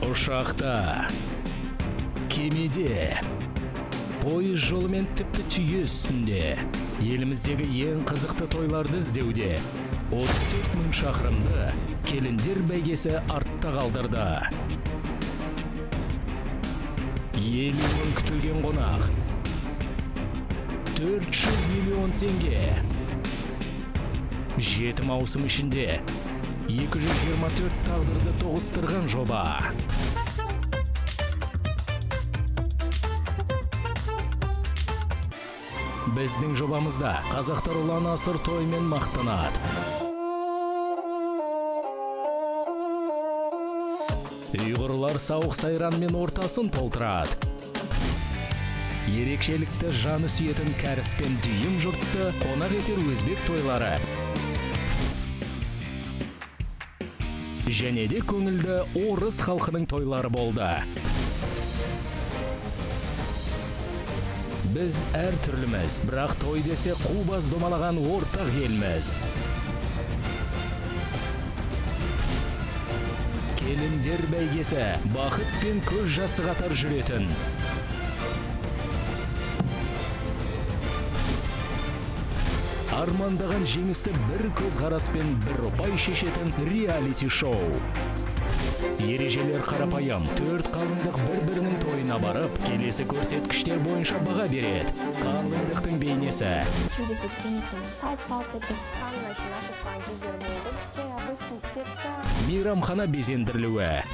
Ушақта, кемеде, пойыз жолымен тіпті түйе үстінде, еліміздегі ең қызықты тойларды іздеуде 34 мың шақырымды келіндер бәйгесі артта қалдырды. 50 мың күтілген қонақ, 400 миллион теңге, 7 маусым ішінде 224 тағдырды тоғыстырған жоба. Біздің жобамызда қазақтар ұлан асыр тоймен мақтанады. Ұйғырлар сауық сайранмен ортасын толтырады. Ерекшелікті жаны сүйетін кәріс пен дүйім жұртты қонақ етер өзбек тойлары. Және де көңілді орыс халқының тойлары болды. Біз әр түрліміз, бірақ той десе қубаз домалаған ортақ елміз. Келіндер бәйгесі, бақыт пен көз жасы қатар жүретін. Армандаған жеңісті бір көз қараспен бір ұпай шешетін реалити шоу. Ережелер қарапайым, 4 қалыңдық бір-бірінің тойына барып, келесі көрсеткіштер бойынша баға береді. Қалыңдықтың бейнесі. Мейрамхана безендірілуі.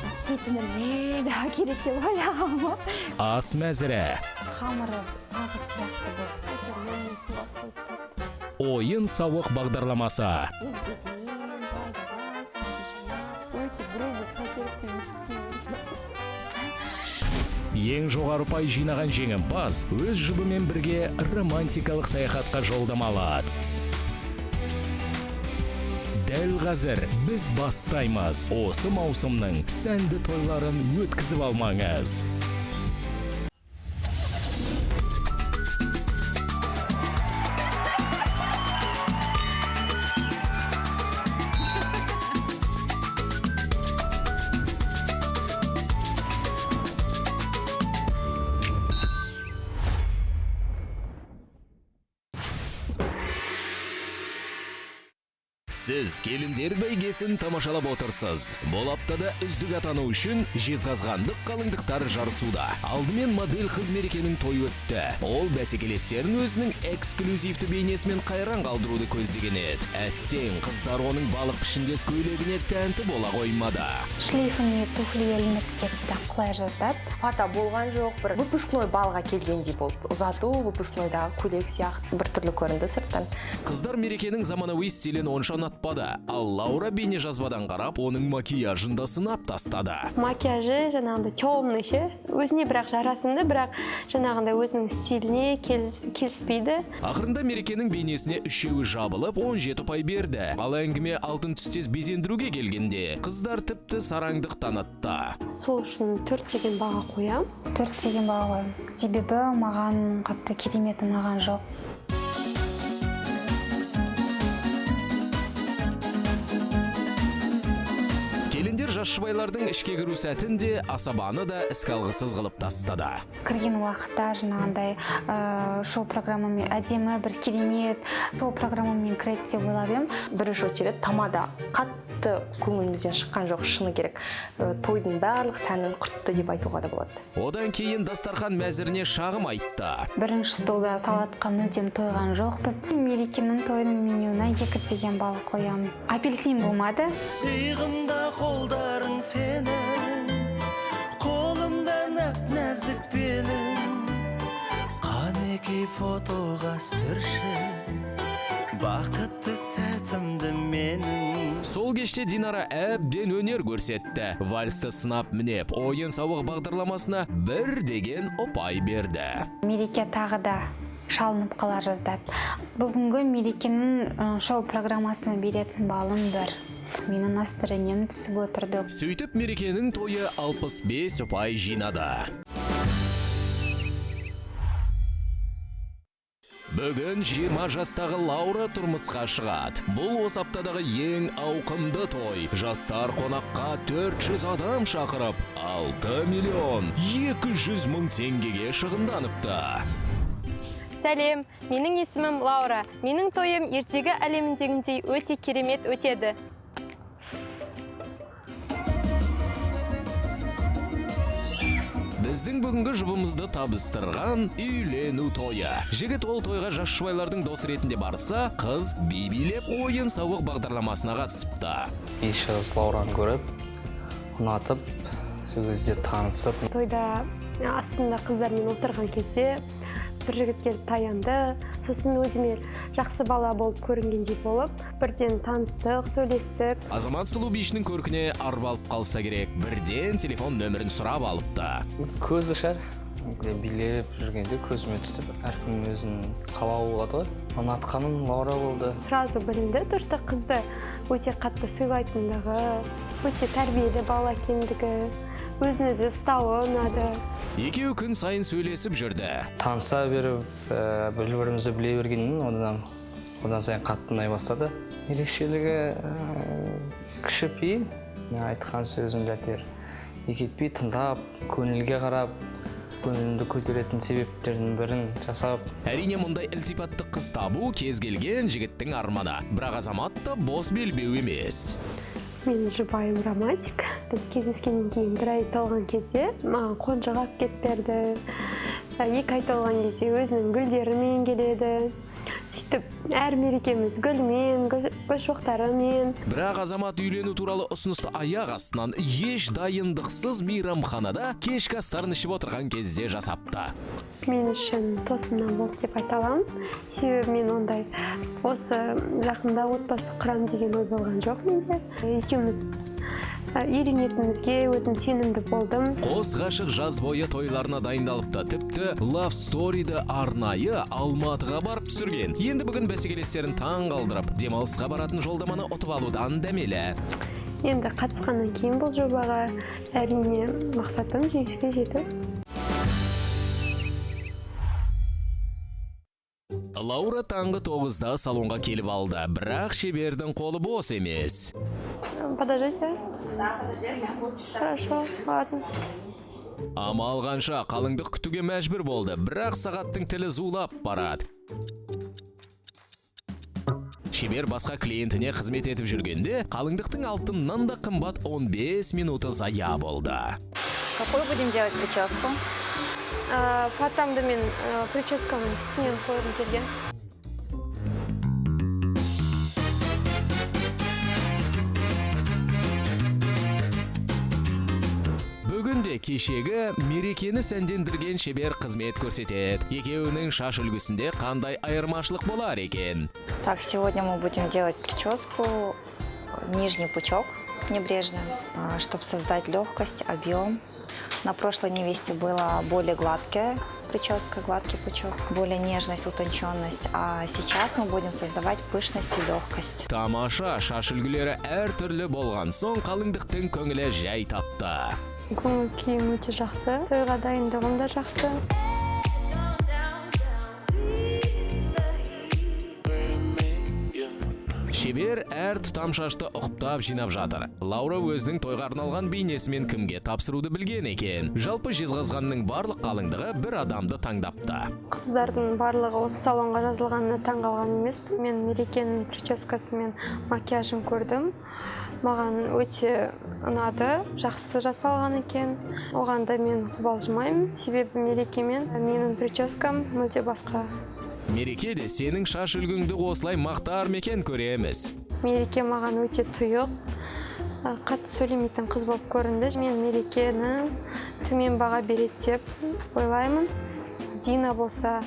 Ас мәзірі. Ойын сауық бағдарламасы. Ең жоғары ұпай жинаған жеңімпаз өз жұбымен бірге романтикалық саяхатқа жолдама алады. Дәл қазір біз бастаймыз. Осы маусымның сәнді тойларын өткізіп алмаңыз. Сіз келіндер бәйгесін тамашалап отырсыз. Бұл аптада үздік атану үшін жезқазғандық қалыңдықтар жарысуда. Алдымен модель қыз мерекенің той өтті. Ол бәсекелестерін өзінің эксклюзивті бейнесімен қайран қалдыруды көздеген еді. Әттең қыздар оның балық пішіндес көйлегіне тәнті бола қоймады. Шлейфіне туфли ілініп кетті, құлай жаздады. Фата болған жоқ, бір выпускной балға келгендей болды. Ұзату выпускнойдағы көйлек сияқты бір түрлі көрінді сырттан. Қыздар мерекенің заманауи стилін онша ұнатпады, ал Лаура бейне жазбадан қарап, оның макияжын да сынап тастады. Макияжы жаңағындай темный ше, өзіне бірақ жарасымды, бірақ жаңағындай өзінің стиліне келіспейді. Ақырында мерекенің бейнесіне үшеуі жабылып 17 ұпай берді. Ал әңгіме алтын түстес безендіруге келгенде, қыздар тіпті сараңдық танытты. Сол үшін 4 деген баға қоям. 4 деген баға қоям. Себебі маған қатты керемет ұнаған жоқ. Келіндер жас жұбайлардың ішке кіру сәтінде асабаны да іске алғысыз қылып тастады. Кірген уақытта жаңағындай шоу программамен әдемі бір керемет шоу программамен кіреді деп ойлап ем. Бірінші очередь тамада қатты көңілімізден шыққан жоқ, шыны керек. Тойдың барлық сәнін құртты деп айтуға да болады. Одан кейін дастархан мәзіріне шағым айтты. Бірінші столда салатқа мүлдем тойған жоқпыз. Мерекенің тойының менюна 2 деген балл қоямыз. Апельсин болмады. Қолдарың сенің, қолымда нәп-нәзік белің, қанекей фотоға сүрші, бақытты сәтімді менің. Сол кеште Динара әбден өнер көрсетті. Вальсті сынап мінеп, ойын сауық бағдарламасына 1 деген ұпай берді. Мереке тағы да шалынып қала жаздады. Бүгінгі мерекенің шоу программасына беретін балым 1. Менің настроением түсіп отырды. Сөйтіп мерекенің тойы 65 ұпай жинады. Бүгін 20 жастағы Лаура тұрмысқа шығады. Бұл осы аптадағы ең ауқымды той. Жастар қонаққа 400 адам шақырып, 6 миллион 200 мың теңгеге шығынданыпты. Сәлем, менің есімім Лаура. Менің тойым ертегі әлеміндегіндей өте керемет өтеді. Біздің бүгінгі жұбымызды табыстырған үйлену тойы. Жігіт ол тойға жас жұбайлардың досы ретінде барса, қыз би-билеп ойын сауық бағдарламасына қатысыпты. Биші қыз Лаураны көріп, ұнатып, сол кезде танысып. Тойда астында қыздармен отырған кезде бір жігіт келіп таянды. Сосын өзіме жақсы бала болып көрінгендей болып, бірден таныстық, сөйлестік. Азамат сұлу бишінің көркіне арбалып қалса керек, бірден телефон нөмірін сұрап алыпты. Көзі шар, билеп жүргенде көзіме түсіп, әркім өзінің қалауы болады ғой. Ұнатқаным Лаура болды. Сразу білінді, тұршты қызды өте қатты сыйлайтындығы, өте тәрбиелі бала екендігі, өзін өзі ұстауы ұнады. Екеуі күн сайын сөйлесіп жүрді. Таныса беріп, бір-бірімізді біле бергеннен одан сайын қатты ұнай бастады. Ерекшелігі кішіпейіл, айтқан сөзім жатыр. Екетпей тыңдап, көңілге қарап, көңілімді көтеретін себептердің бірін жасап. Әрине мұндай ілтипатты қыз табу кез келген жігіттің арманы. Бірақ Азамат та бос белбеу емес. Менің жұбайым романтик. Біз кездескеннен кейін бір ай толған кезде маған қонжық алып келіп берді. 2 ай толған кезде өзінің гүлдерімен келеді. Сөйтіп әр мерекеміз гүлмен, гүл шоқтарымен. Бірақ Азамат үйлену туралы ұсынысты аяқ астынан еш дайындықсыз мейрамханада кешкі астарын ішіп отырған кезде жасапты. Мен үшін тосыннан болды деп айта аламын. Себебі мен ондай осы жақында отбасы құрам деген ой болған жоқ менде. Екеуміз үйленетінімізге өзім сенімді болдым. Қос ғашық жаз бойы тойларына дайындалыпты. Тіпті Love Story-ді арнайы Алматыға барып түсірген. Енді бүгін бәсекелестерін таң қалдырып, демалысқа баратын жолдаманы ұтып алудан дәмелі. Енді қатысқаннан кейін бұл жобаға әрине мақсатым жеңіске жету. Лаура таңғы 9-да салонға келіп алды, бірақ шебердің қолы бос емес. Подождите. Хорошо, ладно. Амал қанша қалыңдық күтуге мәжбүр болды, бірақ сағаттың тілі зулап барады. Шебер басқа клиентіне қызмет етіп жүргенде, қалыңдықтың алтыннан да қымбат 15 минуты зая болды. Какой будем делать прическу? Фатамды мен прическаның үстінен қойғым келген. Бүгінде кешегі мерекені сәндендірген шебер қызмет көрсетеді. Екеуінің шаш үлгісінде қандай айырмашылық болар екен? Так, сегодня мы будем делать прическу, нижний пучок небрежно, чтобы создать легкость, объем. На прошлой невесте была более гладкая прическа, гладкий пучок, более нежность, утонченность. А сейчас мы будем создавать пышность и легкость. Тамаша шаш үлгілері әр түрлі болған соң қалыңдықтың көңілі жай тапты. Көңіл күйім өте жақсы, тойға дайындығым да жақсы. Шебер әр тұтам шашты ұқыптап жинап жатыр. Лаура өзінің тойға арналған бейнесімен кімге тапсыруды білген екен. Жалпы жезқазғанның барлық қалыңдығы бір адамды таңдапты. Қыздардың барлығы осы салонға жазылғанына таң қалған емеспін. Мен мерекенің прическасы мен макияжын көрдім. Маған өте ұнады, жақсы жасалған екен. Оған да мен қобалжымаймын, себебі мерекемен менің прическам мүлде басқа. Мереке де сенің шаш үлгіңді осылай мақтар мекен көреміз. Мереке маған өте тұйық, қатты сөйлемейтін қыз болып көрінді. Мен мерекені төмен баға береді деп ойлаймын. Дина болса,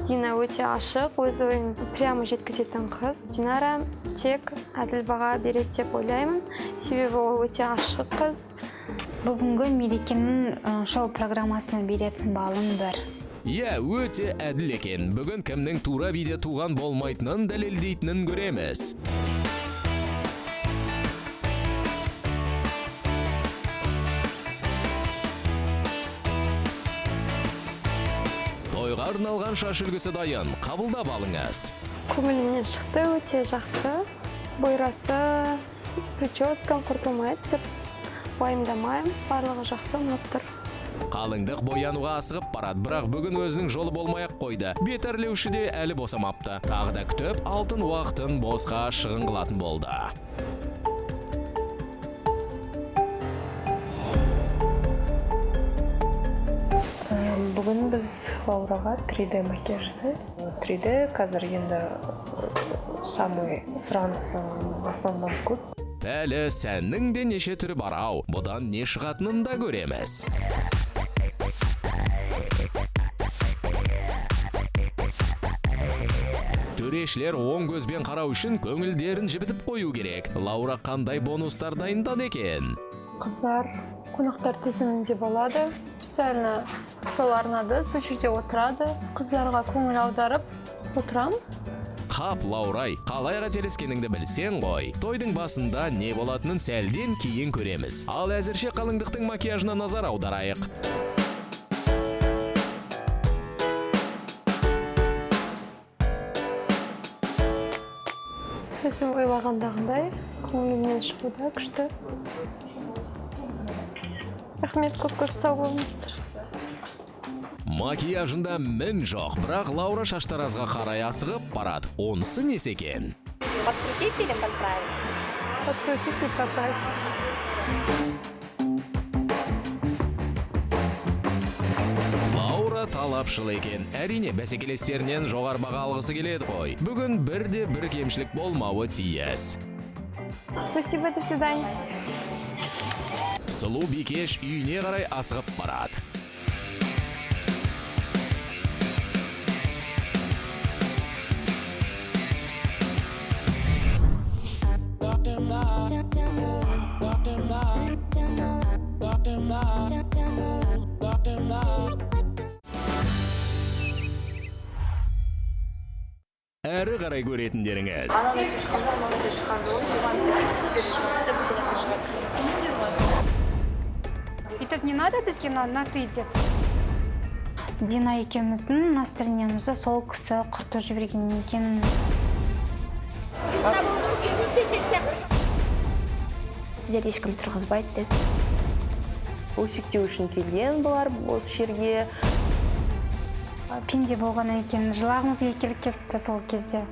Дина өте ашық, өз ойын прямо жеткізетін қыз. Динара тек әділ баға береді деп ойлаймын, себебі ол өте ашық қыз. Бүгінгі мерекенің шоу программасына беретін балым бір. Иә, өте әділ екен. Бүгін кімнің тура биде туған болмайтынын дәлелдейтінін көреміз. тойға арналған шаш үлгісі дайын, қабылдап алыңыз. Көңілімнен шықты, өте жақсы. Бұйрасы, прическам құртылмайды деп уайымдамайым. Барлығы жақсы, ұнап тұр. Қалыңдық боянуға асығып барады, бірақ бүгін өзінің жолы болмай-ақ қойды. Бет әрлеуші де әлі босамапты. Тағы да күтіп, алтын уақытын босқа шығын қылатын болды. Бүгін біз Лаураға 3D макияж жасаймыз. 3D қазір енді самый сұранысы в основном көп. Әлі сәннің де неше түрі бар ау, бұдан не шығатынын да көреміз. Төрешілер оң көзбен қарау үшін көңілдерін жібітіп қою керек. Лаура қандай бонустар дайындады екен? Қыздар қонақтар тізімінде болады. Специально стол арнады, сол жерде отырады. Қыздарға көңіл аударып отырам. Қап, Лаурай, қалай қателескеніңді білсең ғой. Тойдың басында не болатынын сәлден кейін көреміз. Ал әзірше қалыңдықтың макияжына назар аударайық. Өзім ойлағандағындай, көңілімнен шығуда күшті. Рахмет, көп сау болыңыздар. Макияжында мін жоқ, бірақ Лаура шаштаразға қарай асығып барады. Онысы несі екен? Подкрутить или подправить? Подкрутить и подправить. Лаура талапшыл екен. Әрине, бәсекелестерінен жоғары баға алғысы келеді ғой. Бүгін бірде бір кемшілік болмауы тиіс. Спасибо, до свидания. Сұлу бикеш үйіне қарай асығып барады. Әрі қарай көретіндеріңіз. Бүйтіп не надо бізге на ты деп? Дина екеуміздің настроениемізді сол кісі құртып жіберген екен. Сіздер ешкім тұрғызбайды деді. Өсектеу үшін келген бұлар осы жерге. Пенде болған екен, жылағымыз келіп кетті сол кезде.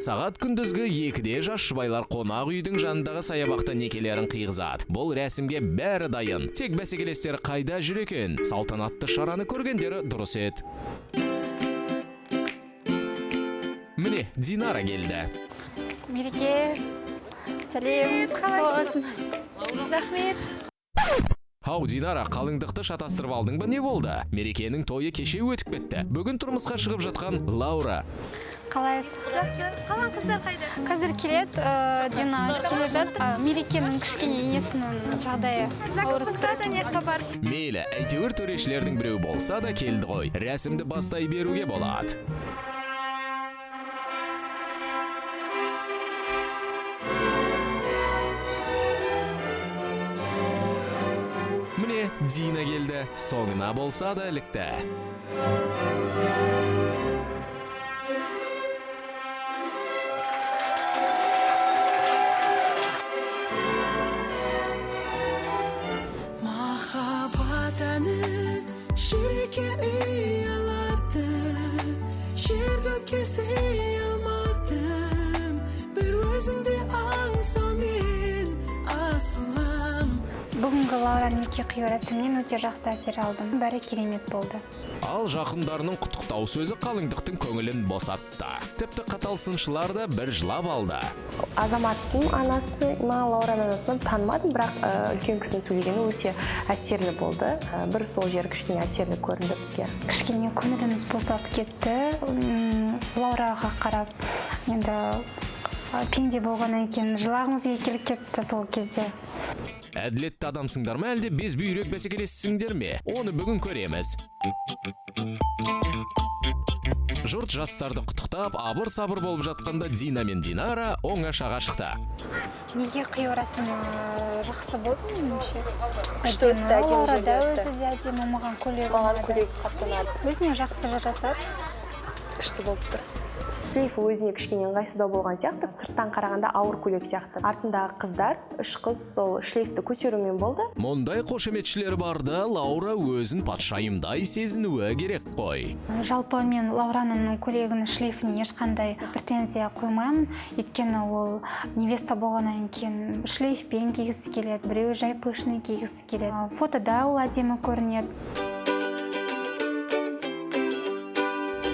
Сағат күндізгі 2-де жас жұбайлар қонақ үйдің жанындағы саябақта некелерін қиғызады. Бұл рәсімге бәрі дайын. Тек бәсекелестер қайда жүр екен? Салтанатты шараны көргендері дұрыс еді. Міне, Динара келді. Мереке, сәлем, қалайсың? Рахмет. Ау, Динара, қалыңдықты шатастырып алдың ба, не болды? Мерекенің тойы кеше өтіп кетті. Бүгін тұрмысқа шығып жатқан Лаура. Қалайсың? Жақсы. Қалған қыздар қайда? Қазір келеді, Дина келе жатыр. Мерекенің кішкене несінің жағдайы ауырып тұр. Не хабар? Мейлі, әйтеуір төрешілердің біреу болса да келді ғой. Рәсімді бастай беруге болады. Міне, Дина келді. Соңына болса да ілікті. Бүгінгі Лаураның неке қию рәсімінен өте жақсы әсер алдым. Бәрі керемет болды. Ал жақындарының құттықтау сөзі қалыңдықтың көңілін босатты. Тіпті қатал сыншылар да бір жылап алды. Азаматтың анасы, Лаураның анасын танымадым, бірақ үлкен кісінің сөйлегені өте әсерлі болды. Бір сол жер кішкене әсерлі көрінді бізге. Кішкене көңіліміз босап кетті. Лаураға қарап, енді пенде болғаннан кейін жылағымыз келіп кетті сол кезде. Әділетті адамсыңдар ма, әлде без бүйрек бәсекелессіңдер ме? Оны бүгін көреміз. Жұрт жастарды құттықтап, абыр-сабыр болып жатқанда Дина мен Динара оңашаға шықты. Неге қию рәсімі жақсы болды меніңше? Күшті өтті, әдемі Лаура да жерде өтті. өзі де әдемі, маған көйлегі Маған ұнады. көйлегі қатты ұнады. Өзіне жақсы жасады. Күшті болып тұр. Шлейфі өзіне кішкене ыңғайсыздау болған сияқты, сырттан қарағанда ауыр көйлек сияқты. Артындағы қыздар, үш қыз сол шлейфті көтерумен болды. Мұндай қошеметшілер барда Лаура өзін патшайымдай сезінуі керек қой. Жалпы мен Лаураның көйлегінің шлейфіне ешқандай претензия қоймаймын. Өйткені ол невеста болғаннан кейін шлейфпен кигісі келеді, біреу жай пышный кигісі келеді. Фотода ол әдемі көрінеді.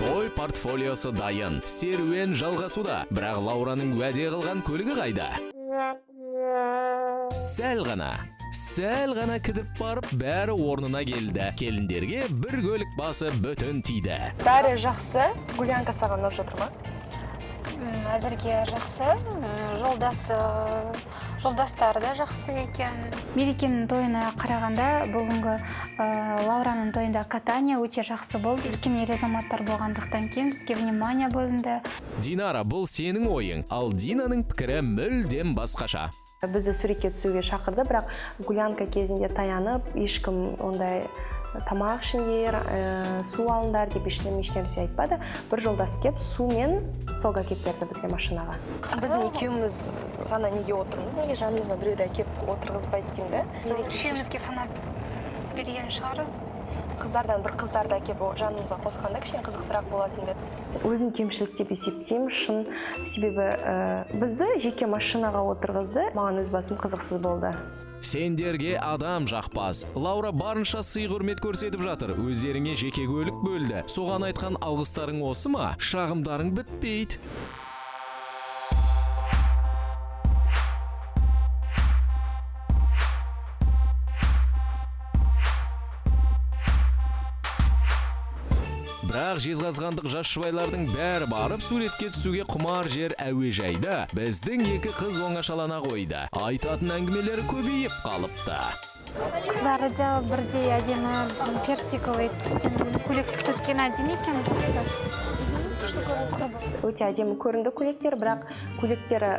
Той портфолиосы дайын, серуен жалғасуда, бірақ Лаураның уәде қылған көлігі қайда? Сәл ғана кідіп барып, бәрі орнына келді. Келіндерге бір көлік басы бөтен тиді. Бәрі жақсы. Гулянка саған ұнап жатыр ма? Әзірге жақсы. Жолдастары да жақсы екен. Мерекенің тойына қарағанда бүгінгі Лаураның тойында катания өте жақсы болды. Үлкен ер азаматтар болғандықтан кейін бізге внимание бөлінді. Динара, бұл сенің ойың, ал Динаның пікірі мүлдем басқаша. Бізді суретке түсуге шақырды, бірақ гулянка кезінде таянып, ешкім ондай тамақ ішіңдер, су алыңдар деп ешнәрсе айтпады. Бір жолдас кеп, су мен сок әкеп берді бізге машинаға. Біз екеуміз ғана неге отырмыз, неге жанымызға біреуді әкеп отырғызбайды деймін да. Үшеумізге санап берген шығар. Қыздардан бір қыздарды әкеп жанымызға қосқанда кішкене қызықтырақ болатын еді. Өзім кемшілік деп есептеймін, шын. Себебі бізді жеке машинаға отырғызды, маған өз басым қызықсыз болды. Сендерге адам жақпас. Лаура барынша сый-құрмет көрсетіп жатыр. Өздеріңе жеке көлік бөлді. Соған айтқан алғыстарың осы ма? Шағымдарың бітпейді. Бірақ жезқазғандық жас жұбайлардың бәрі барып суретке түсуге құмар жер әуежайда біздің екі қыз оңашалана қойды. Айтатын әңгімелері көбейіп қалыпты. Қыздары да бірдей әдемі персиковый түстен көйлек тіккен әдемі екен жақсы. Өте әдемі көрінді көйлектер, бірақ көйлектері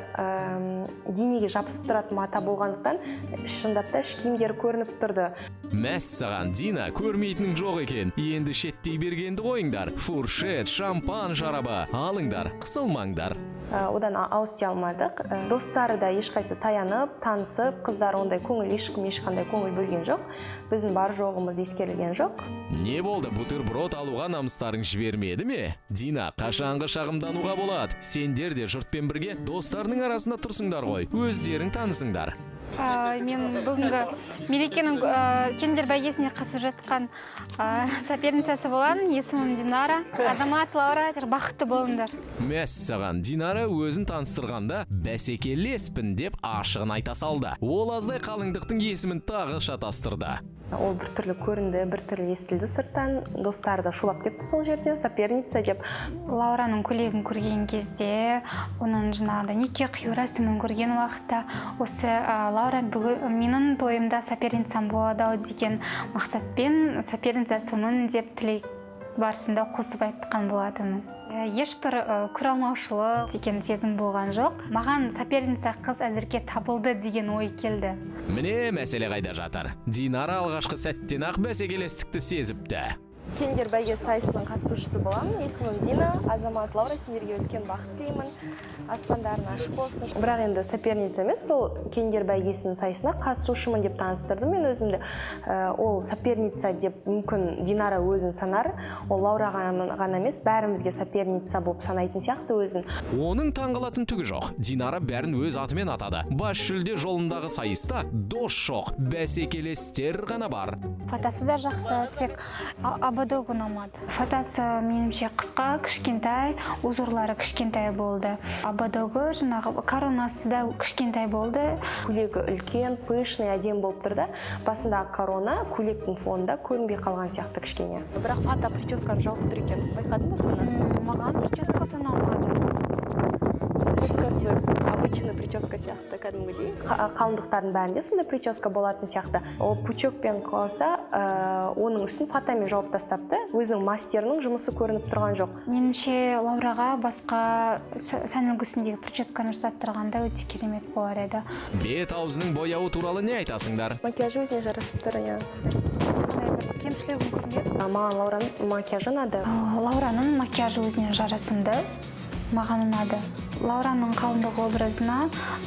денеге жабысып тұратын мата болғандықтан шындап та іш киімдері көрініп тұрды. Мәссаған, Дина, көрмейтінің жоқ екен. Енді шеттей бергенді қойыңдар. Фуршет, шампан шарабы алыңдар, қысылмаңдар. Одан ауыз тие алмадық. Достары да ешқайсы таянып, танысып, қыздар ондай ешқандай көңіл бөлген жоқ. Біздің бар жоғымыз ескерілген жоқ. Не болды, бутерброд алуға намыстарың жібермеді ме? Дина, қашанғы шағымдануға болады? Сендер де жұртпен бірге достарының арасында тұрсыңдар ғой, өздерің танысыңдар. Мен бүгінгі мерекенің келіндер бәйгесіне қатысып жатқан соперницасы болған. Есімім Динара. Азамат, Лаура, бақытты болыңдар. Мәссаған, Динара өзін таныстырғанда бәсекелеспін деп ашығын айта салды. Ол аздай қалыңдықтың есімін тағы шатастырды. Ол бір түрлі көрінді, бір түрлі естілді сырттан. Достары да шулап кетті сол жерде, соперница деп. Лаураның көйлегін көрген кезде, оның жаңағыда неке қию рәсімін көрген уақытта, осы Лаура менің тойымда соперницам болады ау деген мақсатпен соперницасымын деп тілек барысында қосып айтқан болатынмын. Ешбір көре алмаушылық деген сезім болған жоқ. Маған соперница қыз әзірге табылды деген ой келді. Міне мәселе қайда жатыр. Динара алғашқы сәттен ақ бәсекелестікті сезіпті. Келіндер бәйге сайысының қатысушысы боламын. Есімім Дина, Азамат, Лаура, сендерге үлкен бақыт тілеймін. Аспандарың ашық болсын. Бірақ енді соперница емес, сол келіндер бәйгесінің сайысына қатысушымын деп таныстырдым мен өзімді. Ол соперница деп мүмкін Динара өзін санар, ол Лаура ғана емес, бәрімізге соперница болып санайтын сияқты өзін. Оның таңғалатын түгі жоқ. Динара бәрін өз атымен атады. Бас жүлде жолындағы сайыста дос жоқ, бәсекелестер ғана бар. Фотосы да жақсы, тек абадоғы ұнамады. Фотосы менімше қысқа, кішкентай, узорлары кішкентай болды. Абадоғы жаңағы коронасы да кішкентай болды. Көйлегі үлкен, пышный, әдем болып тұрды. Басындағы корона көйлектің фонында көрінбей қалған сияқты кішкене. Бірақ фото прическаны жауып тұр екен. Байқадың ба соны? Маған прическасы ұнамады. Прическасы обычный прическа сияқты кәдімгідей. Қалыңдықтардың бәрінде сондай прическа болатын сияқты. Ол пучокпен қалса, оның үстін фотомен жауып тастапты. Өзінің мастерінің жұмысы көрініп тұрған жоқ. Меніңше Лаураға басқа сән үлгісіндегі прическаны жасаттырғанда өте керемет болар еді. Бет аузының бояуы туралы не айтасыңдар? Макияжы өзіне жарасып тұр, иә. Ешқандай бір кемшілігін көрмедім. Маған Лаураның макияжы ұнады. Лаураның макияжы өзіне жарасымды. Маған ұнады. Лаураның қалыңдық образына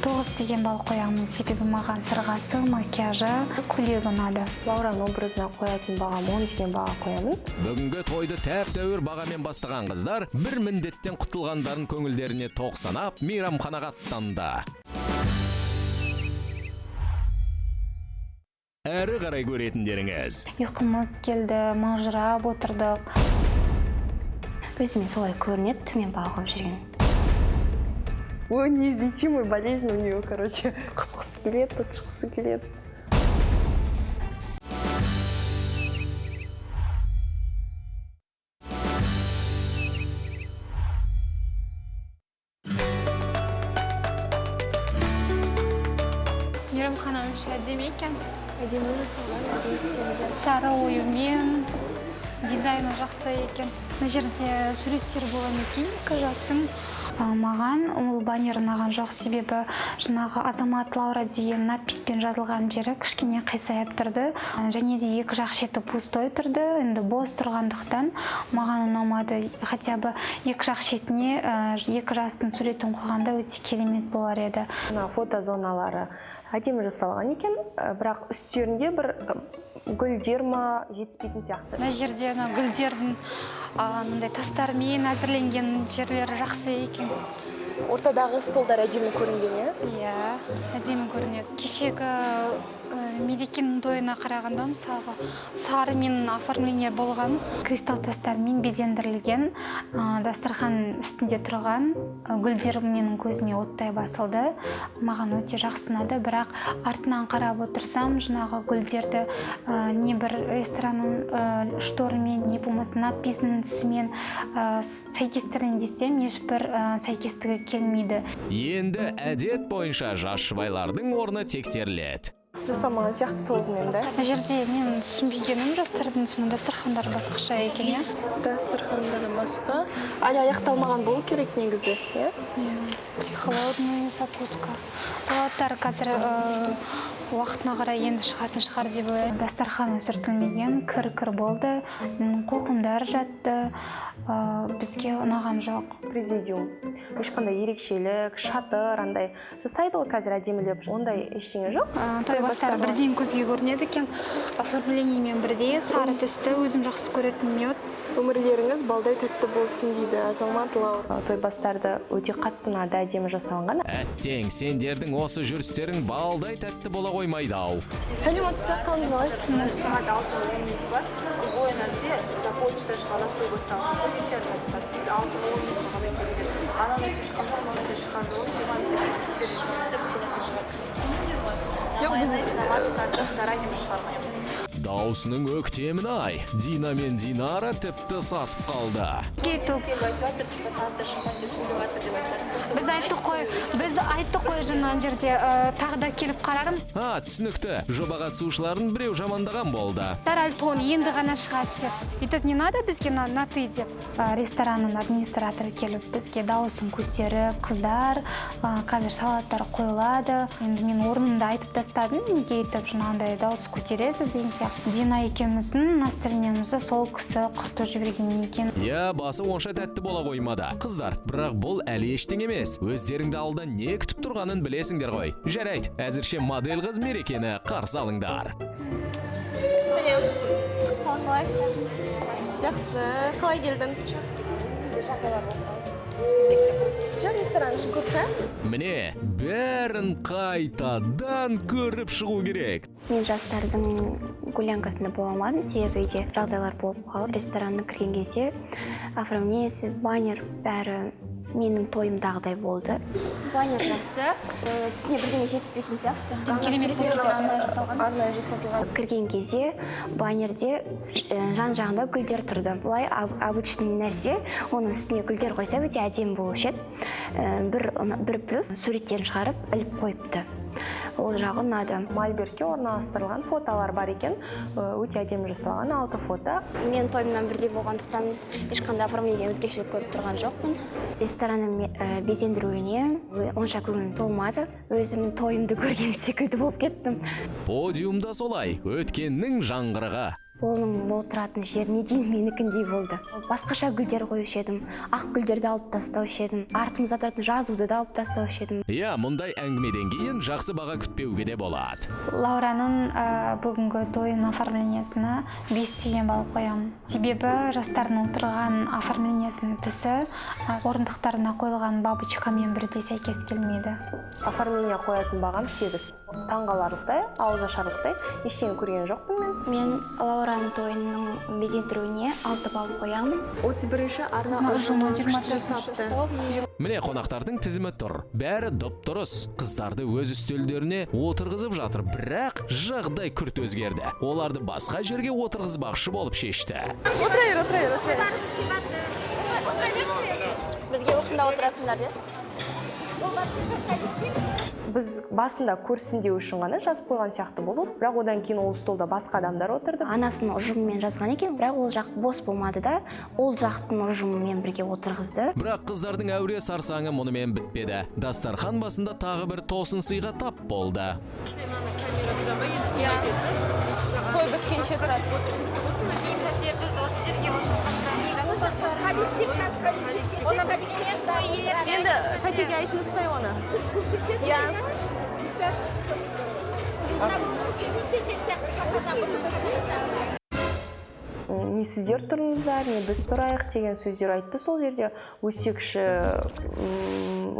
9 деген балл қоямын, себебі маған сырғасы, макияжы, көйлегі ұнады. Лаураның образына қоятын бағам 10 деген баға қоямын. Бүгінгі тойды тәп-тәуір бағамен бастаған қыздар бір міндеттен құтылғандарын көңілдеріне тоқсанап, мейрамханаға аттанды. Әрі қарай көретіндеріңіз. Ұйқымыз келді, маужырап отырдық. Өзіме солай көрінеді, төмен баға қойып жүрген. Ой, неизлечимый болезнь у нее, короче. Қысқысы келеді, тұтышқысы келеді. Мейрамхананың іші әдемі екен. Әдемі жасалған, әдемі істелген. Сары оюмен, дизайны жақсы екен. Мына жерде суреттер болған екен, екі жастың. Маған ол баннер ұнаған жоқ, себебі жаңағы Азамат, Лаура деген надписпен жазылған жері кішкене қисайып тұрды. Және де екі жақ шеті пустой тұрды, енді бос тұрғандықтан маған ұнамады. Хотя бы екі жақ шетіне екі жастың суретін қойғанда өте керемет болар еді. Фотозоналары әдемі жасалған екен, бірақ үстерінде бір гүлдер ма жетіспейтін сияқты. Мына жерде гүлдердің мындай тастармен әзірленген жерлері жақсы екен. Ортадағы столдар әдемі көрінген, Иә, әдемі көрінеді. Кешегі мерекенің тойына қарағанда мысалға сарымен оформление болған, кристалл тастармен безендірілген, дастархан үстінде тұрған гүлдер менің көзіме оттай басылды. Маған өте жақсы ұнады, бірақ артынан қарап отырсам, жаңағы гүлдерді не бір ресторанның шторымен, не болмаса надписінің түсімен сәйкестірін десем, ешбір сәйкестігі келмейді. Енді әдет бойынша жас жұбайлардың орны тексеріледі. Жасалмаған сияқты толығымен, да? Мына жерде мен түсінбегенім жастардың түсіні дастархандары басқаша екен, Дастархандары басқа. Әлі аяқталмаған болу керек негізі, иә? Холодный закуска. Салаттар қазір уақытына қарай енді шығатын шығар деп ойлаймын. Дастархан сүртілмеген, кір-кір болды, қоқымдар жатты. Бізге ұнаған жоқ. Президиум. Ешқандай ерекшелік, шатыр, андай жасайды ғой қазір әдемілеп. Ондай ештеңе жоқ. Той бастары бірден көзге көрінеді екен. Оформлениемен бірдей, сары түсті, өзім жақсы көретін мед. Өмірлеріңіз балдай тәтті болсын дейді Азамат, Лаура. Той бастарды өте қатты ұнады, әдемі жасалған. Әттең, сендердің осы жүрістерің балдай тәтті бола қоймайды ау. Сәлеметсіз, қалыңыз қалай? Сағат 6-10 бар. Ой, нәрсе за полчаса шығарады, той басталған. Сіз 6-10 қалай келеді. Ана нәрсе шыққан жоқ, мына нәрсе шыққан жоқ. 20 минут тексеріп шығарады, бүкіл нәрсе шығарады. Түсіндіңдер ме? Біз намаз сағат заранее шығармаймыз. Даусының өктемін ай. Дина мен Динара тіпті сасып қалды. Біз айттық қой жаңағы жерде тағы да келіп қарарым. Түсінікті. Жобаға қатысушылардың біреу жамандаған болды. Әлі тоң енді ғана шығады деп. Бүйтіп не надо бізге на ты деп. Ресторанның администраторы келіп бізге дауысын көтеріп, қыздар, қазір салаттар қойылады. Енді мен орнымда айтып тастадым, неге айтып жаңағындай дауыс көтересіз деген сияқты. Дина екеуміздің настроениемізді сол кісі құртып жіберген екен. Басы онша тәтті бола қоймады. Қыздар, бірақ бұл әлі ештеңе емес. Өздеріңді алда не күтіп тұрғанын білесіңдер ғой. Жарайды, әзірше модель қыз Мерекені қарсы алыңдар. Жақсы, қалай келдің? Жоқ, ресторан үшін көп ша? Міне, бәрін қайтадан көріп шығу керек. Мен жастардың гулянкасында бола алмадым, себебі үйде жағдайлар болып қалды. Ресторанға кірген кезде оформлениесі, баннер бәрі менің тойымдағыдай болды. Баннер жақсы, үстіне бірдеңе жетіспейтін сияқты. Арнайы жасалған. Кірген кезде баннерде жан-жағында гүлдер тұрды. Бұлай обычный нәрсе, оның үстіне гүлдер қойса өте әдемі болушы еді. Бір плюс суреттерін шығарып іліп қойыпты. Ол жағы ұнады. Мольбертке орналастырылған фотолар бар екен, өте әдемі жасалған 6 фото. Мен тойымнан бірдей болғандықтан ешқандай оформление өзгешелік көріп тұрған жоқпын. Ресторанның безендіруіне онша көңілім толмады. Өзім тойымды көрген секілді болып кеттім. Подиумда солай, өткеннің жаңғырығы. Оның отыратын жеріне дейін менікіндей болды. Басқаша гүлдер қоюшы едім, ақ гүлдерді алып тастаушы едім, артымызда тұратын жазуды да алып тастаушы едім. Мұндай әңгімеден кейін жақсы баға күтпеуге де болады. Лаураның бүгінгі тойын оформлениясына 5 деген балл қоямын. Себебі жастардың отырған оформлениясының түсі орындықтарына қойылған бабочкамен бірдей сәйкес келмейді. Оформление қоятын бағам 8. Таңғаларлықтай, ауыз ашарлықтай, ештеңе көрген жоқпын мен. Мен Лаураның тойының безендіруіне 6 балл қоямын. 31-ші арна ұжымы 20 жасапты. Міне қонақтардың тізімі тұр. Бәрі дұп-дұрыс. Қыздарды өз үстелдеріне отырғызып жатыр, бірақ жағдай күрт өзгерді. Оларды басқа жерге отырғызбақшы болып шешті. Бізге осында отырасыңдар, де? Біз басында көрсіндеу үшін ғана жазып қойған сияқты болды, бірақ одан кейін ол столда басқа адамдар отырды. Анасының ұжымымен жазған екен, бірақ ол жақ бос болмады да, ол жақтың ұжымымен бірге отырғызды. Бірақ қыздардың әуре сарсаңы мұнымен бітпеді. Дастархан басында тағы бір тосын сыйға тап болды. Енді пәтеге айтыңызсай оны. Не сіздер тұрыңыздар, не біз тұрайық деген сөздер айтты сол жерде.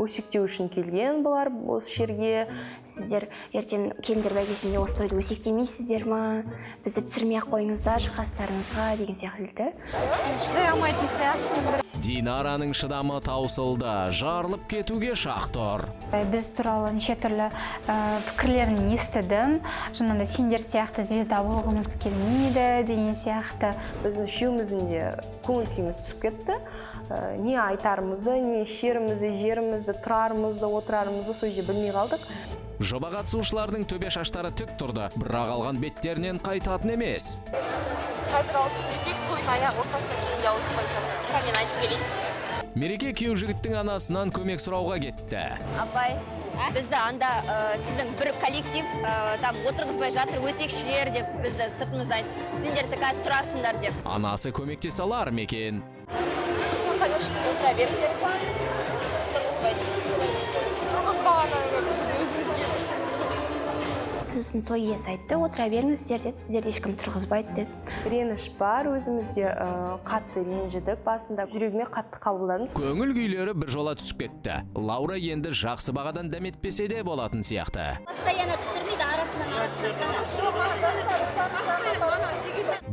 Өсектеу үшін келген бұлар осы жерге. Сіздер ертең келіндер бәйгесінде осы тойды өсектемейсіздер ма? Бізді түсірмей-ақ қойыңыздар қастарыңызға деген сияқты. Шыдай алмайтын сияқты. Динараның шыдамы таусылды, жарылып кетуге шақ тұр. Біз туралы неше түрлі пікірлерін естідім. Жаңағыдай сендер сияқты звезда болғымыз келмейді деген сияқты. Біздің үшеуміздің де көңіл күйіміз түсіп кетті. Не айтарымызды, не ішерімізді, жерімізді, тұрарымызды, отырарымызды сол жерде білмей қалдық. Жоба қатысушылардың төбе шаштары тік тұрды, бірақ алған беттерінен қайтатын емес. Қазір ауысып кетейік, тойдың аяқ ортасына келгенде ауысып қайтасың. Мен айтып келейін. Мереке күйеу жігіттің анасынан көмек сұрауға кетті. Апай, бізді анда сіздің бір коллектив там отырғызбай жатыр, өсекшілер деп бізді сыртымызда айтып, сендерді қазір тұрасыңдар деп. Анасы көмектесе алар ма екен? Сен, конечно, отыра беріңдер. Тұрғызбайды. Тұрғызбағаннан өзімізге. Біздің той иесі айтты, отыра беріңіздер деді, сіздерді ешкім тұрғызбайды деді. Реніш бар, өзімізде қатты ренжідік, басында жүрегіме қатты қабылдадым. Көңіл күйлері бір жола түсіп кетті. Лаура енді жақсы бағадан дәметпесе де болатын сияқты. Постоянно түсірмейді,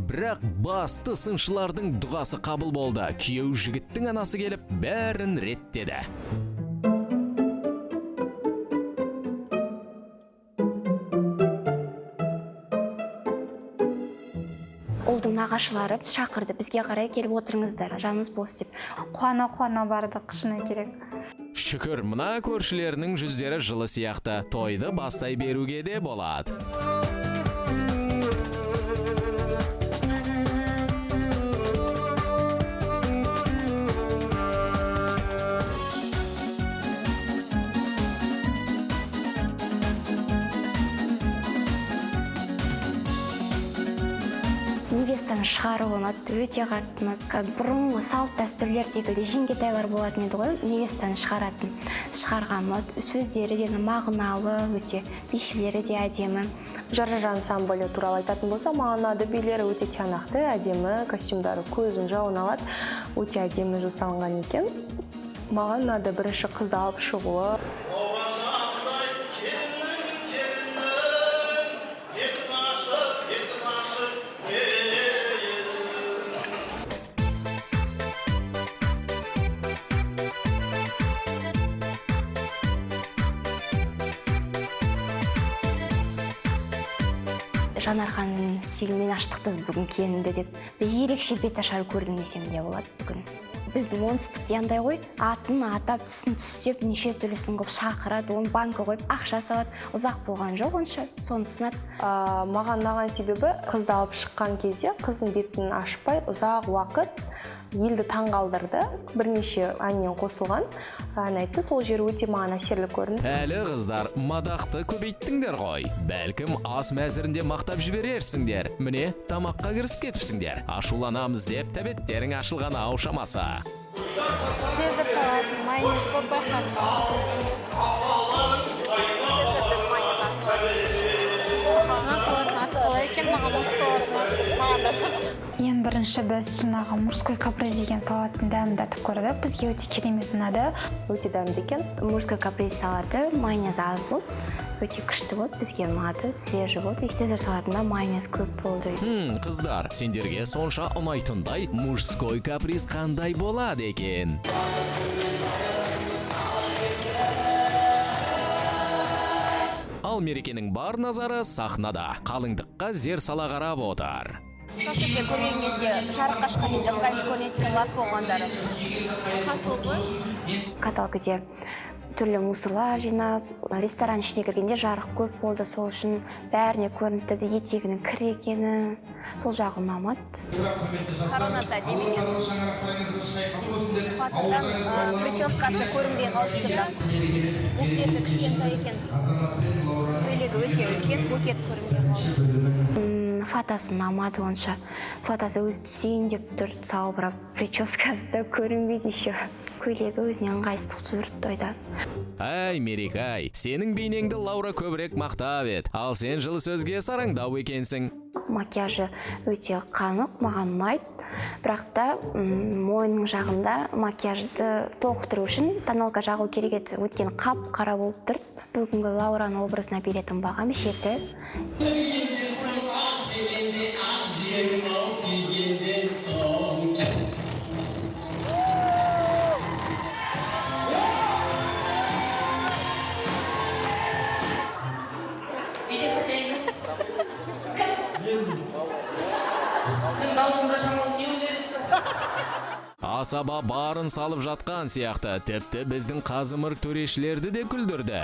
Бірақ басты сыншылардың дұғасы қабыл болды. Күйеу жігіттің анасы келіп, бәрін реттеді. Олдың нағашылары шақырды, бізге қарай келіп отырыңыздар, жанымыз бос деп. Қуана бардық, шыны керек. Шүкір, мына көршілерінің жүздері жылы сияқты. Тойды бастай беруге де болады. невестаны шығару ұнады, өте қатты ұнады. Бұрынғы салт дәстүрлер секілді жеңгетайлар болатын еді ғой, невестаны шығарған ұнады. Сөздері де мағыналы, өте бишілері де әдемі. Жара-жан ансамблі туралы айтатын болса, маған ұнады. Билері өте тиянақты, әдемі, костюмдары көзін жауын алады, өте әдемі жасалынған екен. Маған ұнады бірінші қызды алып шығуы. Жанарханның стилімен аштық біз бүгін келінді деді. Ерекше беташар көрдім десем де болады бүгін. Біздің оңтүстікте андай ғой, атын атап, түсін түстеп, неше түрлісін қылып шақырады, оны банкі қойып, ақша салады. Ұзақ болған жоқ онша, соны ұсынады. Маған ұнаған себебі қызды алып шыққан кезде қыздың бетін ашпай ұзақ уақыт елді таңғалдырды. Бірнеше әннен қосылған ән айтты, сол жері өте маған әсерлі көрінді. Әлі қыздар, мадақты көбейттіңдер ғой. Бәлкім ас мәзірінде мақтап жіберерсіңдер. Міне, тамаққа кірісіп кетіпсіңдер. Ашуланамыз деп тәбеттерің ашылған ау шамасы. Цезарь салатын, майонез көп Ең бірінші біз жаңағы мужской каприз деген салаттың дәмін татып көрдік. Бізге өте керемет ұнады. Өте дәмді екен. Мужской каприз салаты майонез аз болды. Өте күшті болды, бізге ұнады, свежий болды. Цезарь салатында майонез көп болды. Қыздар, сендерге сонша ұнайтындай мужской каприз қандай болады екен? Ал мерекенің бар назары сахнада. Қалыңдыққа зер сала қарап отыр. Сізде көрген кезде, жарық қашқан кезде қайсы көрінеді екен лас болғандары? Қасы ғой? Каталогіде түрлі мусорлар жинап, ресторан ішіне кіргенде жарық көп болды, сол үшін бәріне көрініп тұрды, етегінің кір екені, сол жағы ұнамады. Коронасы әдемі екен. Фатыдан прическасы көрінбей қалып тұрды. Букеті кішкентай екен. Көйлегі өте үлкен, букет көрінбей қалды. Фатасы ұнамады онша. Фатасы өз түсейін деп тұрды, салбырап, прическасы да көрінбейді еще. Көйлегі өзіне ыңғайсыздық тудырды тойда. Әй, Мерекай, сенің бейнеңді Лаура көбірек мақтап еді, ал сен жылы сөзге сараңдау екенсің. Макияжы өте қанық, маған ұнайды. Бірақ та мойынның жағында макияжды толықтыру үшін тоналка жағу керек еді. Өткен қап қара болып тұрды. Бүгінгі Лаураның образына беретін бағам жеті. Асаба барын салып жатқан сияқты, тіпті біздің Қазымыр төрешілерді де күлдірді.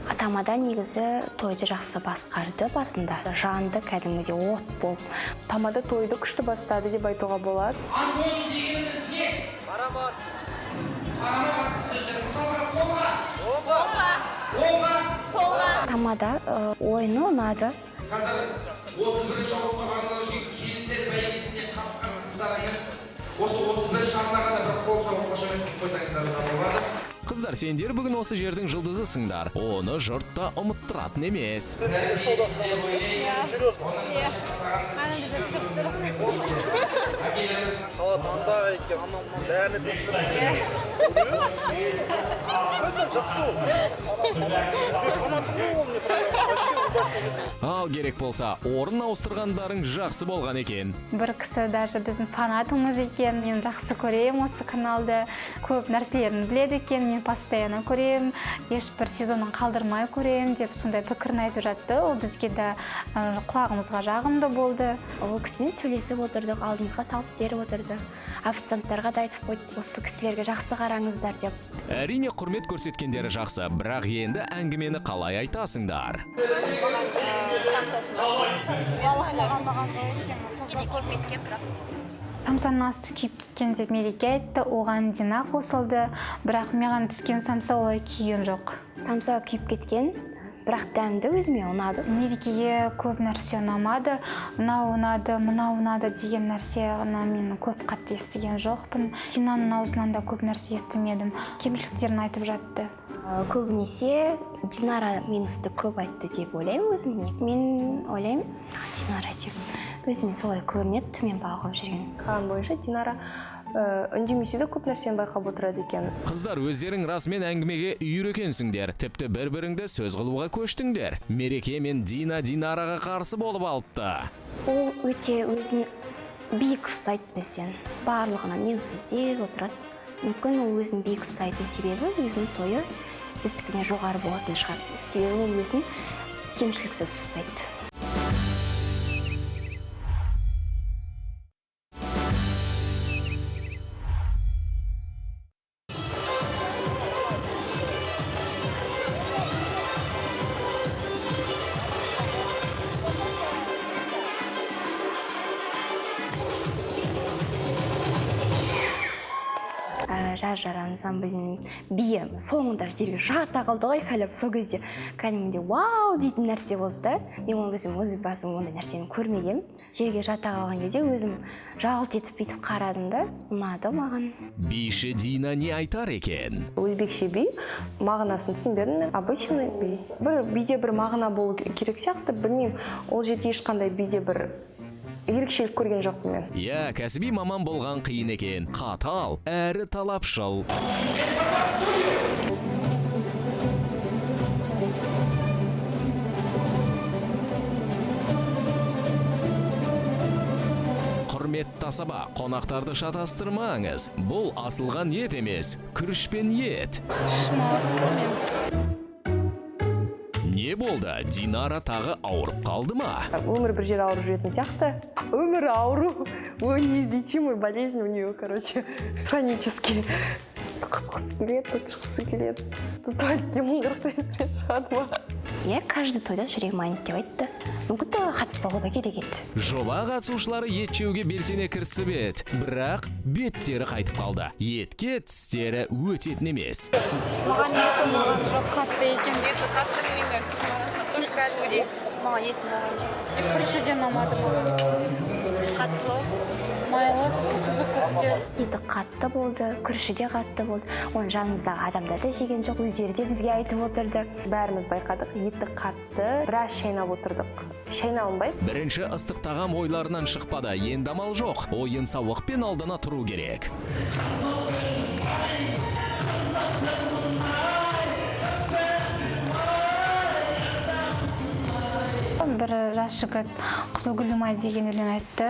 Атамада негізі тойды жақсы басқарды басында. Жанды кәдімгідей от болып. Тамада тойды күшті бастады деп айтуға болады. Антонин дегеніміз не? Қарама сөздер. Мысалға солға. Тамада ойыны ұнады. Қазір 31 шақыртқа қаралған келіндер бәйгесіне қатысқан қыздарыңыз осы 31 шағына ғана бір қол соғып қошемет қойсаңыздар болады. Қыздар, сендер бүгін осы жердің жұлдызысыңдар. Оны жұртта ұмыттыратын емес. Ал керек болса, орын ауыстырғандарың жақсы болған екен. Бір кісі даже біздің фанатымыз екен, мен жақсы көрем осы каналды, көп нәрселерін біледі екен, мен постоянно көрем, ешбір сезонын қалдырмай көрем деп сондай пікірін айтып жатты. Ол бізге де құлағымызға жағымды болды. Ол кісімен сөйлесіп отырдық, алдымызға салып беріп отырды. Официанттарға да айтып қойды, осы кісілерге жақсы қараңыздар деп. Әрине құрмет көрсеткендері жақсы, бірақ енді әңгімені қалай айтасыңдар? Самсаның асты күйіп кеткен деп Мереке айтты, оған Дина қосылды, бірақ маған түскен самса олай күйген жоқ. Самса күйіп кеткен, бірақ дәмді өзіме ұнады. Мерекеге көп нәрсе ұнамады, мынау ұнады деген нәрсе мен көп қатты естіген жоқпын. Динаның аузынан да көп нәрсе естімедім, кемшіліктерін айтып жатты. Көбінесе Динара минусты көп айтты деп ойлаймын өзіме. Мен ойлаймын, Динара деп өзіме солай көрінеді, төмен баға қойып жүрген. Қалған бойынша Динара үндемесе де көп нәрсені байқап отырады екен. Қыздар, өздерің расымен әңгімеге үйір екенсіңдер. Тіпті бір-біріңді сөз қылуға көштіңдер. Мереке мен Динараға қарсы болып алыпты. Ол өте өзін биік ұстайды бізден. Барлығынан минус іздеп отырады. Мүмкін ол өзін биік ұстайтын себебі өзінің тойы біздікінен жоғары болатын шығар. Себебі ол өзін кемшіліксіз ұстайды. Жар ансамблінің биі соңында жерге жата қалды ғой, қалап сол кезде кәдімгідей вау дейтін нәрсе болды да. Мен өзім басым ондай нәрсені көрмегем. Жерге жата қалған кезде өзім жалт етіп бүйтіп қарадым да, ұнады маған. Биші Дина не айтар екен? Өзбекше би мағынасын түсінбедім. Обычный би. Биде бір мағына болу керек сияқты, білмеймін. Ол жерде ешқандай биде бір ерекшелік көрген жоқпын мен. Я, кәсіби маман болған қиын екен. Қатал, әрі талапшыл. Құрметті асаба, қонақтарды шатастырмаңыз. Бұл асылған ет емес, күрішпен ет. Не болды? Динара тағы ауырып қалды ма? Өмір бір жер ауырып жүретін сияқты. Өмір ауру. Ой, неизлечимый болезнь у нее, короче, хронический. Қысқысы келеді, тұтышқысы келеді. Туалетке мұңғыртпай шығады ма? Каждый тойда жүрегім айнып деп айтты. Мүмкін тағы қатыспауы да керек еді. Жоба қатысушылары ет жеуге белсене кірісіп еді, бірақ беттері қайтып қалды. Етке тістері өтетін емес. Маған еті маған жоқ қатты екен. Еті қатты менің кісі арасында только кәдімгідей. Маған ет маған жоқ. Күрішіден ұнамады маған. Қатты. Майлы, сосын тұзы көпте. Еті қатты болды, күріші де қатты болды. Оны жанымыздағы адамдар да жеген жоқ, өздері де бізге айтып отырды. Бәріміз байқадық, еті қатты, біраз шайнап отырдық. Шайналынбай. Бірінші ыстық тағам ойларынан шықпады, енді амал жоқ. Ойын сауықпен алдына тұру керек. Бір жас жігіт Қызылгүлімай деген өлең айтты.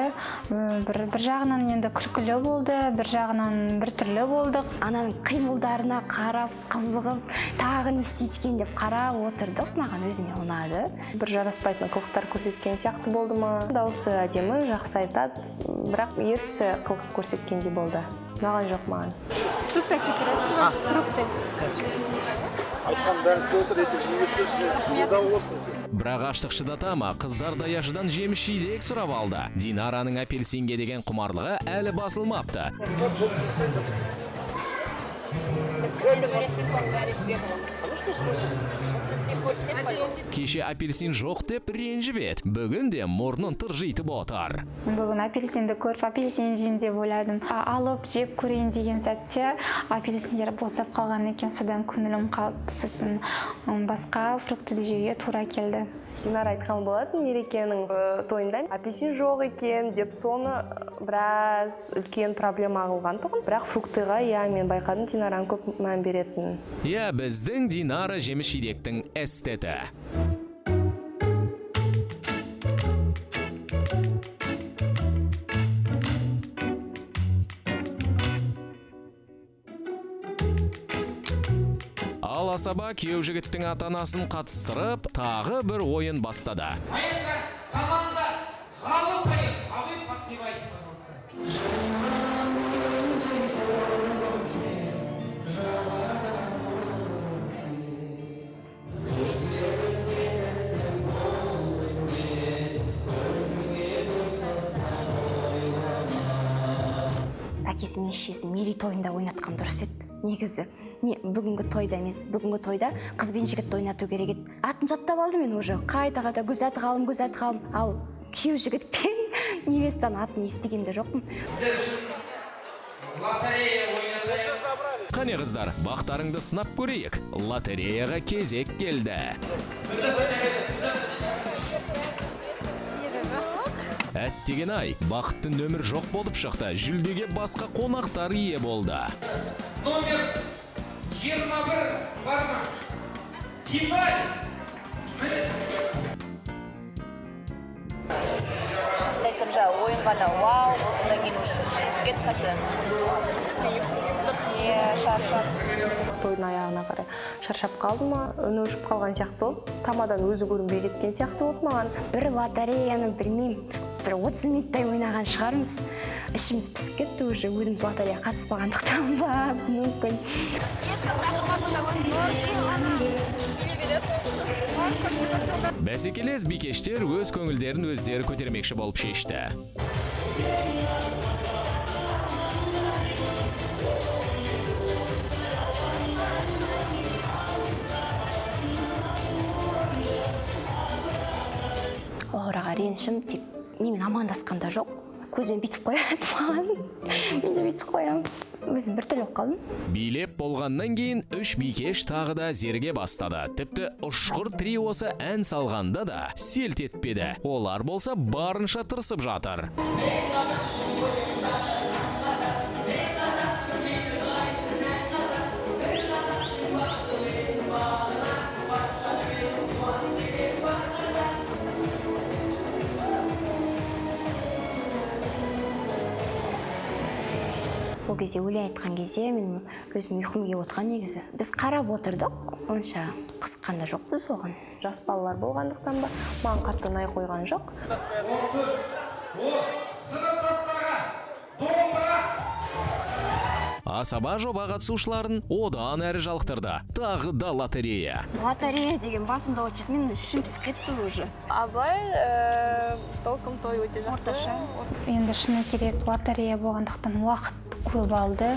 Бір жағынан енді күлкілі болды, бір жағынан бір түрлі болдық. Ананың қимылдарына қарап, қызығып, тағы не істейді екен деп қарап отырдық. Маған өзіме ұнады. Бір жараспайтын қылықтар көрсеткен сияқты болды ма? Дауысы әдемі, жақсы айтады, бірақ ерсі қылық көрсеткендей болды. Маған жоқ маған. Фрукты кепіресіз ба? Фрукты. Айтқан бәрін сөйтір етіп жүйе түсіне жезда олыстырды. Бірақ аштық шыдата ма, қыздар даяшыдан жеміс жидек сұрап алды. Динараның апельсинге деген құмарлығы әлі басылмапты. Кеше апельсин жоқ деп ренжіп еді. Бүгін де мұрнын тыржитып отыр. Бүгін апельсинді көріп, апельсин жейін деп ойладым. Алып жеп көрейін деген сәтте апельсиндер босап қалған екен, содан көңілім қалды. Сосын басқа фрукты жеуге тура келді. Динара айтқан болатын, мерекенің тойында апельсин жоқ екен деп, соны біраз үлкен проблема қылған тұғын. Бірақ фруктыға мен байқадым, Динараның көп мән беретін. Біздің Динара жеміс жидектің эстеті. Ал асаба күйеу жігіттің ата-анасын қатыстырып, тағы бір ойын бастады. Маэстро, команда, ғалым байы, Абай Пахмебай, пожалуйста. Әкесі мен шешесі мерейтойында ойнатқан дұрыс еді. Негізі не бүгінгі тойда емес, бүгінгі тойда қыз бен жігітті ойнату керек еді. Атын жаттап алдым мен уже. Қайта Гүлзат ғалым. Ал күйеу жігіт пен невестаның атын естігенде жоқпын. Сіздер үшін лотерея ойнатайық. Қане қыздар, бақтарыңды сынап көрейік. Лотереяға кезек келді. Әттеген ай, бақытты нөмір жоқ болып шықты. Жүлдеге басқа қонақтар ие болды. Номер 21 барма. Кефаль. Шынымды айтсам жаңа ойын ғана вау, одан кейін уже ішіміз кетіп қайтты. Шаршап. Тойдың аяғына қарай шаршап қалды ма, үні өшіп қалған сияқты болды. Тамадан өзі көрінбей кеткен сияқты болды маған. Бір лотереяны білмеймін, бір 30 минуттай ойнаған шығармыз. Ішіміз пісіп кетті уже, өзіміз лотерея қатыспағандықтан ба, мүмкін. Бәсекелес бикештер өз көңілдерін өздері көтермекші болып шешті. Лаураға ренішім тек менімен амандасқанда жоқ. Көзімен бүйтіп қояды маған. Мен де бүйтіп қоямын. Өзім бір түрлі қалдым. Билеп болғаннан кейін үш бикеш тағы да зерге бастады. Тіпті ұшқыр триосы ән салғанда да селт етпеді. Олар болса барынша тырысып жатыр. Ол кезде өлең айтқан кезде мен өзім ұйқым келіп отырған негізі. Біз қарап отырдық, онша қызыққан да жоқпыз оған. Жас балалар болғандықтан ба, маған қатты ұнай қойған жоқ. Сыныптастарға домбыра. Асаба жоба қатысушыларын одан әрі жалықтырды. Тағы да лотерея. Лотерея деген басымда от жетті, мен ішім пісіп кетті уже. Абай толком той өте жақсы. Енді шыны керек, лотерея болғандықтан уақыт көп алды.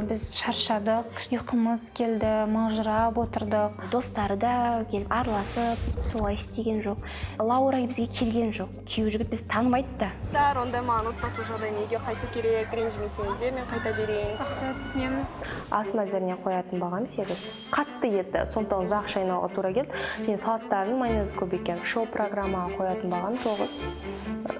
Біз шаршадық, ұйқымыз келді, маужырап отырдық. Достары да келіп араласып, солай істеген жоқ. Лаура бізге келген жоқ. Күйеу жігіт біз танымайды да. Онда маған отбасы жағдайым үйге қайту керек, ренжімесеңіздер, мен қайта берейін. Ақша түсінеміз. Ас мәзіріне қоятын бағам 8. Қатты еді, сондықтан ұзақ шайнауға тура келді. Кейін салаттардың майонезі көп екен. Шоу программаға қоятын бағам 9.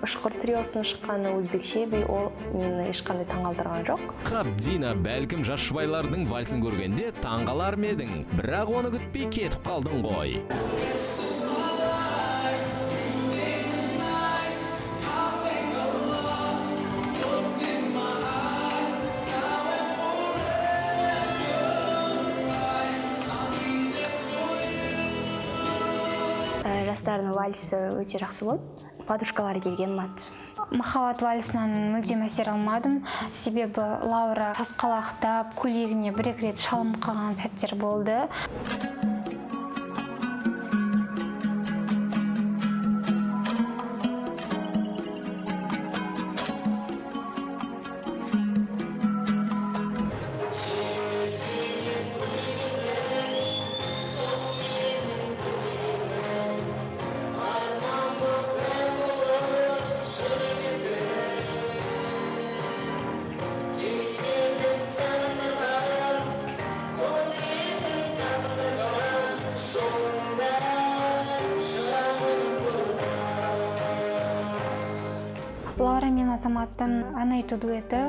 Ұшқыр триосын шыққаны өзбекше би, ол мені ешқандай таңғалдырған жоқ. Қабдина бәлкім жас жұбайлардың вальсін көргенде таңғалар ма едің, бірақ оны күтпей кетіп қалдың ғой. Жастардың вальсі өте жақсы болды. Подружкалары келген ұнады. Махаббат вальсынан мүлдем әсер алмадым. Себебі Лаура сасқалақтап, көйлегіне бір-екі рет шалым қалған сәттер болды. Лаура мен Азаматтың ән айту дуэті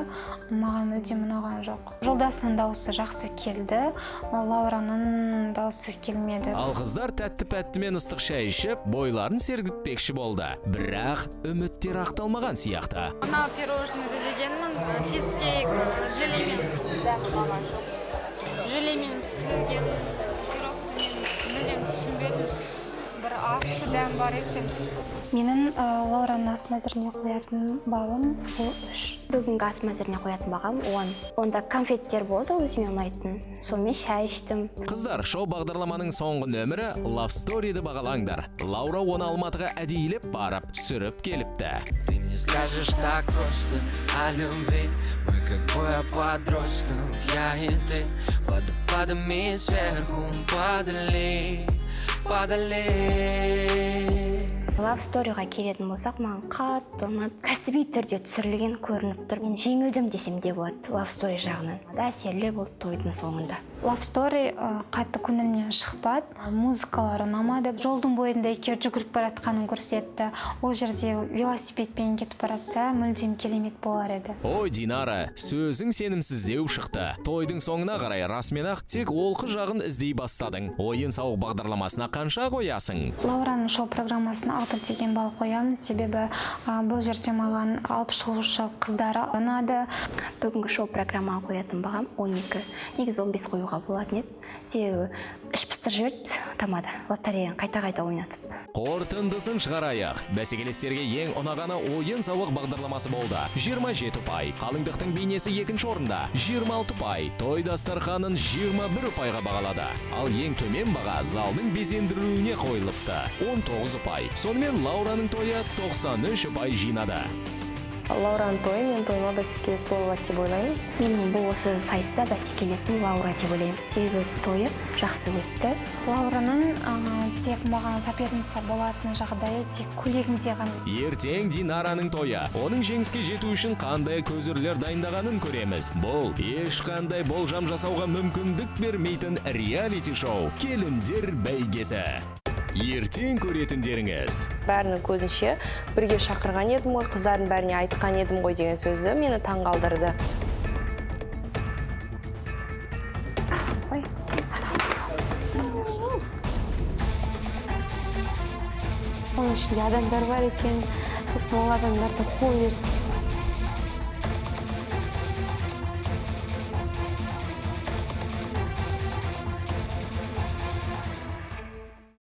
маған мүлдем ұнаған жоқ. Жолдасының дауысы жақсы келді, Лаураның дауысы келмеді. Ал қыздар тәтті-пәттімен ыстық шай ішіп, бойларын сергітпекші болды. Бірақ үміттер ақталмаған сияқты. Мына пирожныйды жегенмін, чизкейк желемен. Желемен пісірілген пирогты мен мүлдем түсінбедім. Бір ащы дәм бар екен. Менің Лаураның ас мәзіріне қоятын балым бұл 3. Бүгінгі ас мәзіріне қоятын бағам 10. Онда конфеттер болды, өзіме ұнайтын. Сонымен шай іштім. Қыздар, шоу бағдарламаның соңғы нөмірі Love Story'ді бағалаңдар. Лаура оны Алматыға әдейілеп барып түсіріп келіпті. Ты мне скажешь так просто о любви. Мы как двое подростков, я и ты. Падами сверху, падали. Love Story-ға келетін болсақ, маған қатты ұнады. Кәсіби түрде түсірілген көрініп тұр. Мен жеңілдім десем де болады Love Story жағынан. Әсерлі болды тойдың соңында. Love Story қатты көңілімнен шықпады. Музыкалары ұнамады. Жолдың бойында екеуі жүгіріп баратқанын көрсетті. Ол жерде велосипедпен кетіп баратса, мүлдем керемет болар еді. Ой, Динара, сөзің сенімсіздеу шықты. Тойдың соңына қарай расымен-ақ тек олқы жағын іздей бастадың. Ойын-сауық бағдарламасына қанша қоясың? Лаураның шоу программасына 6 деген балл қоямын, себебі бұл жерде маған алып шығушы қыздары ұнады. Бүгінгі шоу программаға қоятын бағам 12, негізі 15 қоюға болатын еді. Себебі іш пыстырып жіберді тамада, лотереяны қайта-қайта ойнатып. Қорытындысын шығарайық. Бәсекелестерге ең ұнағаны ойын-сауық бағдарламасы болды. 27 ұпай. Қалыңдықтың бейнесі 2-ші орында. 26 ұпай. Той дастарханын 21 ұпайға бағалады. Ал ең төмен баға залдың безендіруіне қойылыпты. 19 ұпай. Сонымен Лаураның тойы 93 ұпай жинады. Лаураның тойы мен тойыма бәсекелес болады деп ойлаймын. Менің бұл осы сайыста бәсекелесім Лаура деп ойлаймын. Себебі тойы жақсы өтті. Лаураның тек маған соперница болатын жағдайы тек көйлегінде ғана. Ертең Динараның тойы. Оның жеңіске жету үшін қандай көзірлер дайындағанын көреміз. Бұл ешқандай болжам жасауға мүмкіндік бермейтін реалити шоу «Келіндер бәйгесі». Ертең көретіндеріңіз. Бәрінің көзінше бірге шақырған едім ғой, қыздардың бәріне айтқан едім ғой деген сөзі мені таң қалдырды. Оның ішінде адамдар бар екен, сосын ол адамдарды қуып